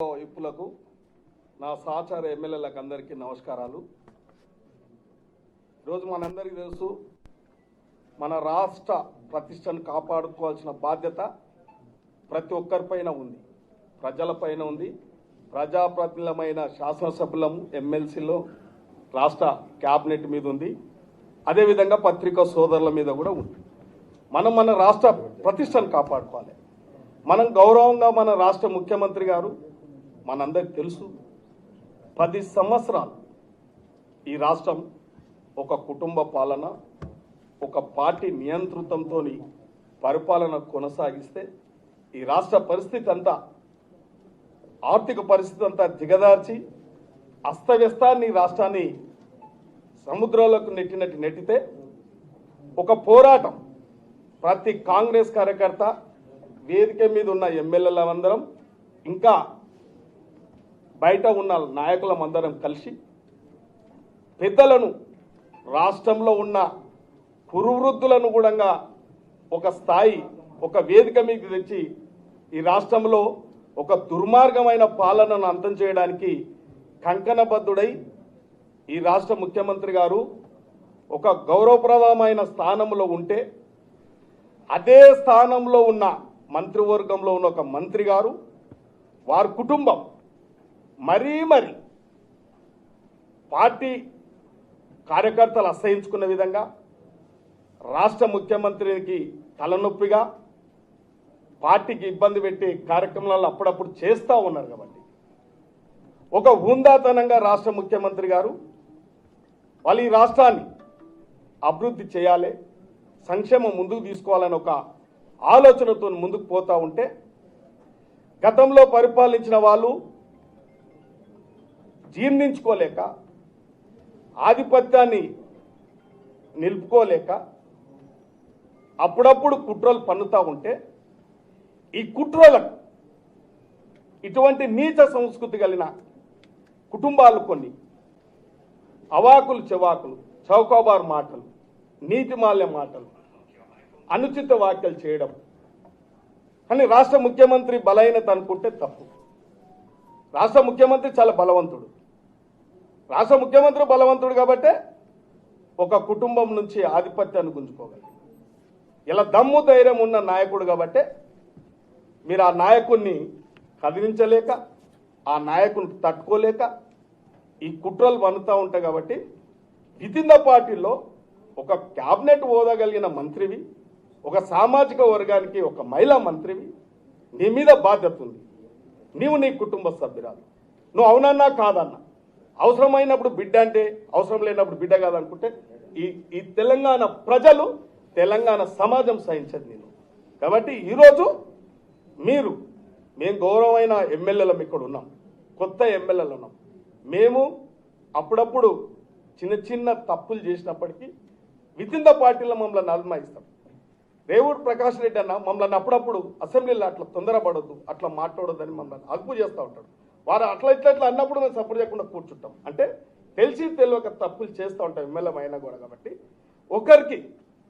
వైపులకు నా సహచార ఎమ్మెల్యేలకు అందరికీ నమస్కారాలు. ఈరోజు మనందరికీ తెలుసు, మన రాష్ట్ర ప్రతిష్టను కాపాడుకోవాల్సిన బాధ్యత ప్రతి ఒక్కరిపైన ఉంది, ప్రజలపైన ఉంది. ప్రజాప్రతినిధులమైన శాసనసభ్యులము, ఎమ్మెల్సీలో, రాష్ట్ర క్యాబినెట్ మీద ఉంది. అదేవిధంగా పత్రికా సోదరుల మీద కూడా ఉంది. మనం మన రాష్ట్ర ప్రతిష్టను కాపాడుకోవాలి. మనం గౌరవంగా మన రాష్ట్ర ముఖ్యమంత్రి గారు, మనందరికి తెలుసు, 10 సంవత్సరాలు ఈ రాష్ట్రం ఒక కుటుంబ పాలన, ఒక పార్టీ నియంతృత్వంతో పరిపాలన కొనసాగిస్తే ఈ రాష్ట్ర పరిస్థితి అంతా, ఆర్థిక పరిస్థితి అంతా దిగదార్చి అస్తవ్యస్తాన్ని రాష్ట్రాన్ని సముద్రంలోకి నెట్టితే ఒక పోరాటం ప్రతి కాంగ్రెస్ కార్యకర్త, వేదిక మీద ఉన్న ఎమ్మెల్యేలందరం, ఇంకా బయట ఉన్న నాయకులమందరం కలిసి పెద్దలను, రాష్ట్రంలో ఉన్న కురువృద్ధులను కూడా ఒక స్థాయి, ఒక వేదిక మీద తెచ్చి ఈ రాష్ట్రంలో ఒక దుర్మార్గమైన పాలనను అంతం చేయడానికి కంకణబద్ధుడై ఈ రాష్ట్ర ముఖ్యమంత్రి గారు ఒక గౌరవప్రదమైన స్థానంలో ఉంటే, అదే స్థానంలో ఉన్న మంత్రివర్గంలో ఉన్న ఒక మంత్రి గారు, వారి కుటుంబం మరీ పార్టీ కార్యకర్తలు అసహించుకున్న విధంగా రాష్ట్ర ముఖ్యమంత్రికి తలనొప్పిగా పార్టీకి ఇబ్బంది పెట్టే కార్యక్రమాలను అప్పుడప్పుడు చేస్తూ ఉన్నారు. కాబట్టి ఒక హుందాతనంగా రాష్ట్ర ముఖ్యమంత్రి గారు వాళ్ళు ఈ రాష్ట్రాన్ని అభివృద్ధి చేయాలి, సంక్షేమం ముందుకు తీసుకోవాలని ఒక ఆలోచనతో ముందుకు పోతూ ఉంటే, గతంలో పరిపాలించిన వాళ్ళు జీర్ణించుకోలేక, ఆధిపత్యాన్ని నిలుపుకోలేక అప్పుడప్పుడు కుట్రలు పన్నుతూ ఉంటే, ఈ కుట్రలకు ఇటువంటి నీచ సంస్కృతి కలిగిన కుటుంబాలు కొన్ని అవాకులు చెవాకులు, చౌకాబార్ మాటలు, నీతిమాల్య మాటలు, అనుచిత వ్యాఖ్యలు చేయడం కానీ రాష్ట్ర ముఖ్యమంత్రి బలహీనత అనుకుంటే తప్పు. రాష్ట్ర ముఖ్యమంత్రి చాలా బలవంతుడు. రాష్ట్ర ముఖ్యమంత్రి బలవంతుడు కాబట్టే ఒక కుటుంబం నుంచి ఆధిపత్యాన్ని గుంజుకోగలరు. ఇలా దమ్ము ధైర్యం ఉన్న నాయకుడు కాబట్టే మీరు ఆ నాయకుడిని కదిలించలేక, ఆ నాయకుని తట్టుకోలేక ఈ కుట్రలు పన్నుతూ ఉంటాయి. కాబట్టి వితిన్ ద పార్టీలో ఒక క్యాబినెట్ హోదా కలిగిన మంత్రివి, ఒక సామాజిక వర్గానికి ఒక మహిళా మంత్రివి, నీ మీద బాధ్యత ఉంది. నీవు నీ కుటుంబ సభ్యురాలు, నువ్వు అవునన్నా కాదన్నా, అవసరమైనప్పుడు బిడ్డ అంటే, అవసరం లేనప్పుడు బిడ్డ కాదనుకుంటే ఈ తెలంగాణ ప్రజలు, తెలంగాణ సమాజం సహించదు నేను. కాబట్టి ఈరోజు మేము గౌరవమైన ఎమ్మెల్యేలం ఇక్కడ ఉన్నాం, కొత్త ఎమ్మెల్యేలు ఉన్నాం. మేము అప్పుడప్పుడు చిన్న తప్పులు చేసినప్పటికీ వితిన్ ద పార్టీలో మమ్మల్ని అల్మాయిస్తాం. రేవూరు ప్రకాష్ రెడ్డి అన్న మమ్మల్ని అప్పుడప్పుడు అసెంబ్లీలో అట్లా తొందరపడొద్దు, అట్లా మాట్లాడొద్దని మమ్మల్ని అదుపు చేస్తూ ఉంటాడు. వారు అట్లా అన్నప్పుడు మేము సపోర్ట్ చేయకుండా కూర్చుంటాం. అంటే తెలిసి తెలియక తప్పులు చేస్తూ ఉంటాం ఎమ్మెల్యే అయినా కూడా. కాబట్టి ఒకరికి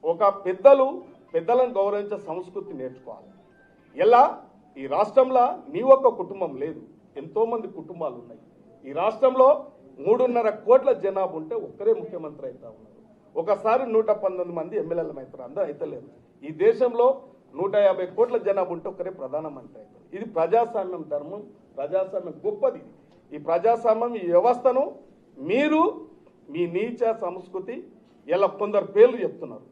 ఒక పెద్దలను గౌరవించే సంస్కృతి నేర్చుకోవాలి. ఎలా ఈ రాష్ట్రంలో నీ ఒక్క కుటుంబం లేదు, ఎంతోమంది కుటుంబాలు ఉన్నాయి. ఈ రాష్ట్రంలో 3.5 కోట్ల జనాభా ఉంటే ఒక్కరే ముఖ్యమంత్రి అవుతా ఉన్నారు. ఒకసారి 119 మంది ఎమ్మెల్యేలు అవుతారు, అందరూ అయితలేదు. ఈ దేశంలో 150 కోట్ల జనాభా ఉంటే ఒక్కరే ప్రధానమంత్రి అవుతారు. ఇది ప్రజాస్వామ్యం ధర్మం, ప్రజాస్వామ్యం గొప్పది. ఈ ప్రజాస్వామ్యం, ఈ వ్యవస్థను మీరు మీ నీచ సంస్కృతి ఇలా కొందరు పేర్లు చెప్తున్నారు.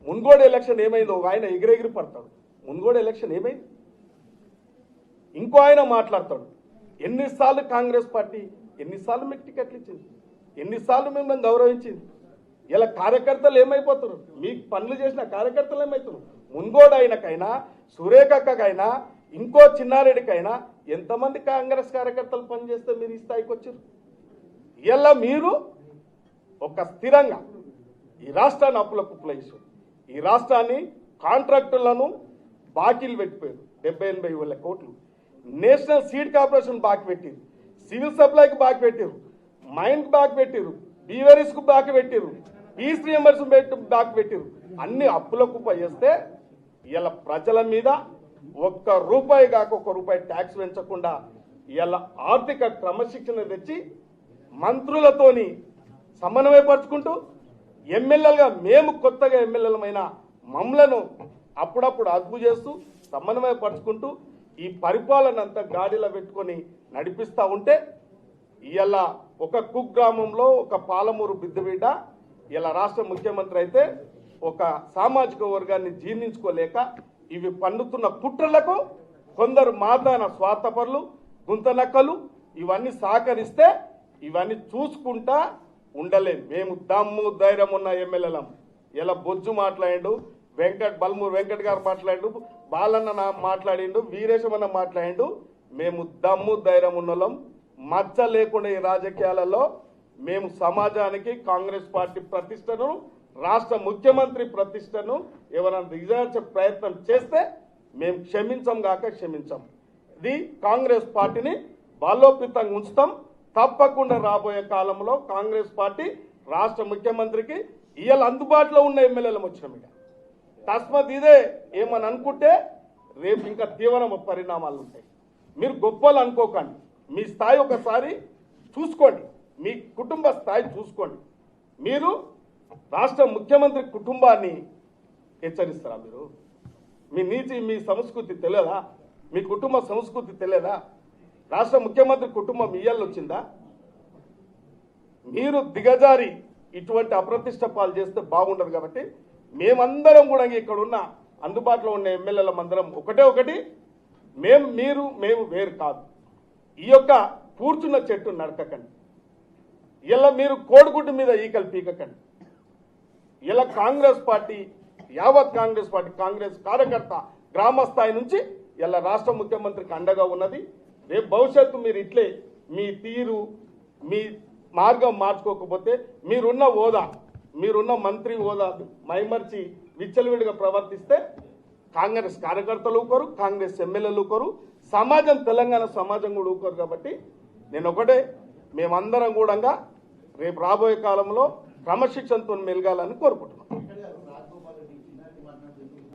మున్గోడు ఎలక్షన్ ఏమైందో ఒక ఆయన ఎగిరెగిరి పడతాడు. మున్గోడు ఎలక్షన్ ఏమైంది? ఇంకో ఆయన మాట్లాడతాడు. ఎన్నిసార్లు కాంగ్రెస్ పార్టీ ఎన్నిసార్లు మీకు టికెట్లు ఇచ్చింది, ఎన్నిసార్లు మిమ్మల్ని గౌరవించింది. ఇలా కార్యకర్తలు ఏమైపోతున్నారు, మీకు పనులు చేసిన కార్యకర్తలు ఏమవుతున్నారు? మున్గోడు అయినకైనా, సురేఖకైనా, ఇంకో చిన్నారెడ్డికైనా ఎంతమంది కాంగ్రెస్ కార్యకర్తలు పనిచేస్తే మీరు ఈ స్థాయికి వచ్చారు? ఇలా మీరు ఒక స్థిరంగా ఈ రాష్ట్రాన్ని అప్పుల కుప్పలేసారు. ఈ రాష్ట్రాన్ని కాంట్రాక్టులను బాకీలు పెట్టిపోయారు. 70-80 వేల కోట్లు. నేషనల్ సీడ్ కార్పొరేషన్ బాకీ పెట్టారు, సివిల్ సప్లైకి బాకీ పెట్టారు, మైన్కి బాకీ పెట్టారు, బీవరీస్కు బాకీ పెట్టారు, ఫీజు రియంబర్స్మెంట్ బాకీ పెట్టారు. అన్ని అప్పుల కుప్ప చేస్తే ఇలా ప్రజల మీద ఒక్క రూపాయి కాక ఒక్క రూపాయి ట్యాక్స్ పెంచకుండా ఇలా ఆర్థిక క్రమశిక్షణ తెచ్చి మంత్రులతోని సమన్వయపరుచుకుంటూ ఎమ్మెల్యేలుగా మేము కొత్తగా ఎమ్మెల్యేలమైన మమ్మలను అప్పుడప్పుడు అదుపు చేస్తూ సమన్వయపరుచుకుంటూ ఈ పరిపాలన అంతా గాడిలో పెట్టుకొని నడిపిస్తూ ఉంటే ఇలా ఒక కుగ్రామంలో ఒక పాలమూరు బిద్దబిడ్డ ఇలా రాష్ట్ర ముఖ్యమంత్రి అయితే ఒక సామాజిక వర్గాన్ని జీర్ణించుకోలేక ఇవి పన్నుతున్న కుట్రలకు కొందరు మాదాన స్వార్థపరులు గుంతనక్కలు ఇవన్నీ సహకరిస్తే ఇవన్నీ చూసుకుంటా ఉండలేం. మేము దమ్ము ధైర్యం ఉన్న ఎమ్మెల్యేలం. ఇలా బొజ్జు మాట్లాడిండు, బల్మూరు వెంకట్ గారు మాట్లాడిండు, బాలన్న మాట్లాడిండు, వీరేశమన్న మాట్లాడిండు. మేము దమ్ము ధైర్యం ఉన్నోళ్ళం. మచ్చ లేకుండా ఈ రాజకీయాలలో మేము సమాజానికి కాంగ్రెస్ పార్టీ ప్రతిష్టను, రాష్ట్ర ముఖ్యమంత్రి ప్రతిష్టను ఎవరైనా దిగజార్చే ప్రయత్నం చేస్తే మేము క్షమించం గాక క్షమించం. ఇది కాంగ్రెస్ పార్టీని బలోపేతంగా ఉంచుతాం. తప్పకుండా రాబోయే కాలంలో కాంగ్రెస్ పార్టీ రాష్ట్ర ముఖ్యమంత్రికి ఇవాళ అందుబాటులో ఉన్న ఎమ్మెల్యేలు వచ్చినాం. ఇక తస్మత్ ఇదే ఏమని అనుకుంటే రేపు ఇంకా తీవ్ర పరిణామాలు ఉంటాయి. మీరు గొప్పలు అనుకోకండి. మీ స్థాయి ఒకసారి చూసుకోండి, మీ కుటుంబ స్థాయి చూసుకోండి. మీరు రాష్ట్ర ముఖ్యమంత్రి కుటుంబాన్ని హెచ్చరిస్తారా? మీరు మీ నీతి మీ సంస్కృతి తెలియదా? మీ కుటుంబ సంస్కృతి తెలియదా? రాష్ట్ర ముఖ్యమంత్రి కుటుంబం ఇయ్యాలు వచ్చిందా? మీరు దిగజారి ఇటువంటి అప్రతిష్ట పాలు చేస్తే బాగుండదు. కాబట్టి మేమందరం కూడా ఇక్కడ ఉన్న అందుబాటులో ఉన్న ఎమ్మెల్యేల అందరం ఒకటి మేము వేరు కాదు. ఈ యొక్క కూర్చున్న చెట్టు నడకకండి. ఇలా మీరు కోడిగుడ్డు మీద ఈకలు పీకకండి. ఇలా కాంగ్రెస్ పార్టీ యావత్ కాంగ్రెస్ పార్టీ కాంగ్రెస్ కార్యకర్త గ్రామ స్థాయి నుంచి ఇలా రాష్ట్ర ముఖ్యమంత్రికి అండగా ఉన్నది. రేపు భవిష్యత్తు మీరు ఇట్లే మీ తీరు మీ మార్గం మార్చుకోకపోతే మీరున్న హోదా మీరున్న మంత్రి హోదా మైమర్చి విచ్చలవిడిగా ప్రవర్తిస్తే కాంగ్రెస్ కార్యకర్తలు ఊకోరు, కాంగ్రెస్ ఎమ్మెల్యేలు ఊకోరు, సమాజం తెలంగాణ సమాజం కూడా ఊకోరు. కాబట్టి నేను ఒకటే మేమందరం కూడా రేపు రాబోయే కాలంలో క్రమశిక్షణతో మెలగాలని కోరుకుంటున్నాను.